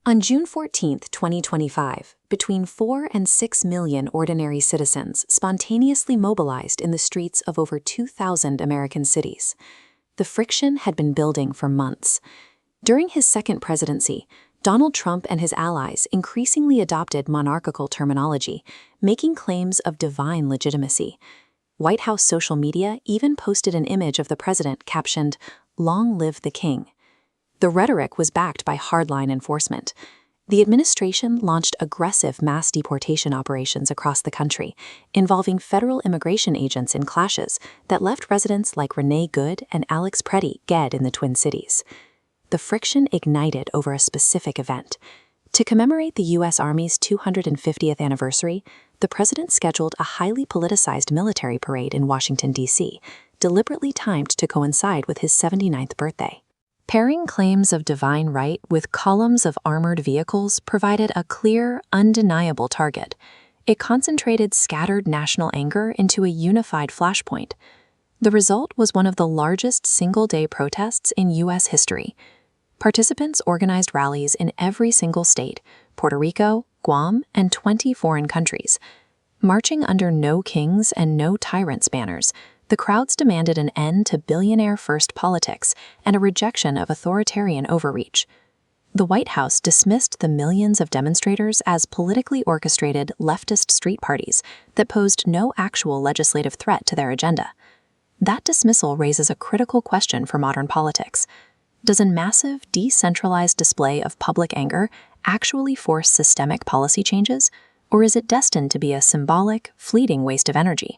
On June 14, 2025, between 4 and 6 million ordinary citizens spontaneously mobilized in the streets of over 2,000 American cities. The friction had been building for months. During his second presidency, Donald Trump and his allies increasingly adopted monarchical terminology, making claims of divine legitimacy. White House social media even posted an image of the president captioned, "Long live the king." The rhetoric was backed by hardline enforcement. The administration launched aggressive mass deportation operations across the country, involving federal immigration agents in clashes that left residents like Renee Good and Alex Preddy dead in the Twin Cities. The friction ignited over a specific event. To commemorate the U.S. Army's 250th anniversary, the president scheduled a highly politicized military parade in Washington, D.C., deliberately timed to coincide with his 79th birthday. Pairing claims of divine right with columns of armored vehicles provided a clear, undeniable target. It concentrated scattered national anger into a unified flashpoint. The result was one of the largest single-day protests in U.S. history. Participants organized rallies in every single state, Puerto Rico, Guam, and 20 foreign countries. Marching under No Kings and No Tyrants banners, the crowds demanded an end to billionaire-first politics and a rejection of authoritarian overreach. The White House dismissed the millions of demonstrators as politically orchestrated leftist street parties that posed no actual legislative threat to their agenda. That dismissal raises a critical question for modern politics. Does a massive, decentralized display of public anger actually force systemic policy changes, or is it destined to be a symbolic, fleeting waste of energy?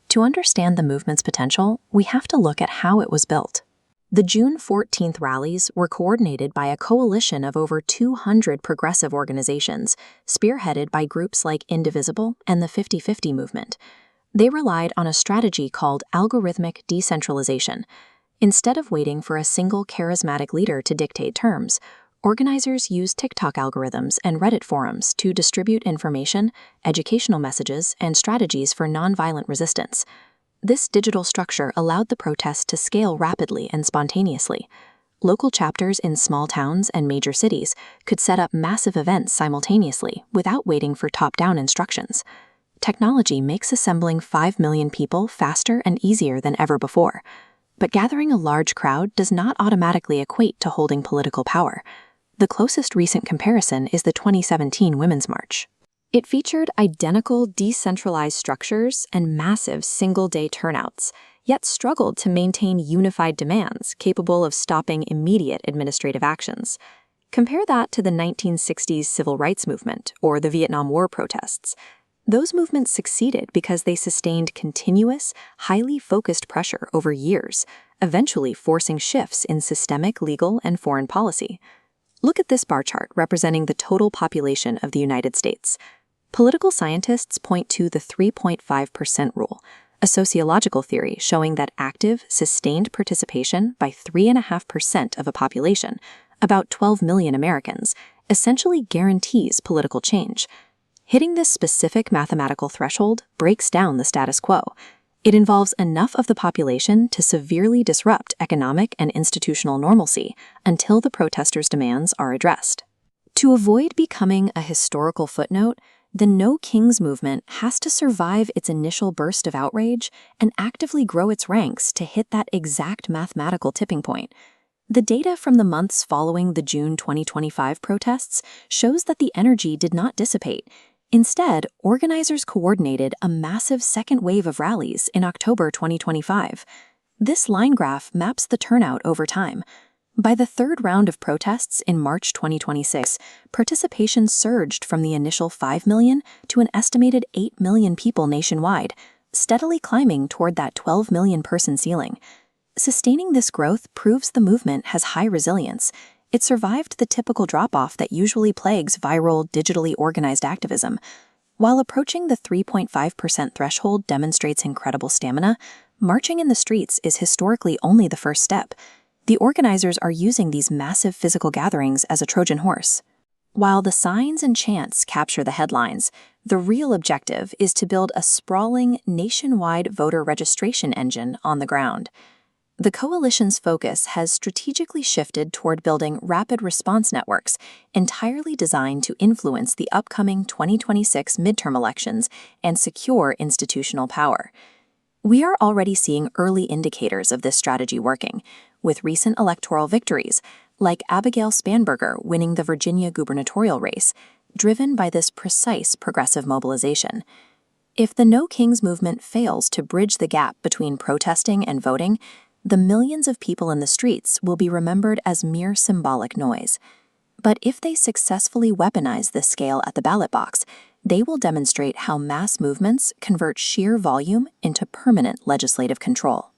To understand the movement's potential, we have to look at how it was built. The June 14th rallies were coordinated by a coalition of over 200 progressive organizations, spearheaded by groups like Indivisible and the 50-50 movement. They relied on a strategy called algorithmic decentralization. Instead of waiting for a single charismatic leader to dictate terms, organizers used TikTok algorithms and Reddit forums to distribute information, educational messages, and strategies for nonviolent resistance. This digital structure allowed the protests to scale rapidly and spontaneously. Local chapters in small towns and major cities could set up massive events simultaneously without waiting for top-down instructions. Technology makes assembling 5 million people faster and easier than ever before. But gathering a large crowd does not automatically equate to holding political power. The closest recent comparison is the 2017 Women's March. It featured identical decentralized structures and massive single-day turnouts, yet struggled to maintain unified demands capable of stopping immediate administrative actions. Compare that to the 1960s civil rights movement or the Vietnam War protests. Those movements succeeded because they sustained continuous, highly focused pressure over years, eventually forcing shifts in systemic, legal, and foreign policy. Look at this bar chart representing the total population of the United States. Political scientists point to the 3.5% rule, a sociological theory showing that active, sustained participation by 3.5% of a population, about 12 million Americans, essentially guarantees political change. Hitting this specific mathematical threshold breaks down the status quo. It involves enough of the population to severely disrupt economic and institutional normalcy until the protesters' demands are addressed. To avoid becoming a historical footnote, the No Kings movement has to survive its initial burst of outrage and actively grow its ranks to hit that exact mathematical tipping point. The data from the months following the June 2025 protests shows that the energy did not dissipate. Instead, organizers coordinated a massive second wave of rallies in October 2025. This line graph maps the turnout over time. By the third round of protests in March 2026, participation surged from the initial 5 million to an estimated 8 million people nationwide, steadily climbing toward that 12 million person ceiling. Sustaining this growth proves the movement has high resilience. It survived the typical drop-off that usually plagues viral, digitally organized activism. While approaching the 3.5% threshold demonstrates incredible stamina, marching in the streets is historically only the first step. The organizers are using these massive physical gatherings as a Trojan horse. While the signs and chants capture the headlines, the real objective is to build a sprawling, nationwide voter registration engine on the ground. The coalition's focus has strategically shifted toward building rapid response networks entirely designed to influence the upcoming 2026 midterm elections and secure institutional power. We are already seeing early indicators of this strategy working, with recent electoral victories, like Abigail Spanberger winning the Virginia gubernatorial race, driven by this precise progressive mobilization. If the No Kings movement fails to bridge the gap between protesting and voting, the millions of people in the streets will be remembered as mere symbolic noise. But if they successfully weaponize this scale at the ballot box, they will demonstrate how mass movements convert sheer volume into permanent legislative control.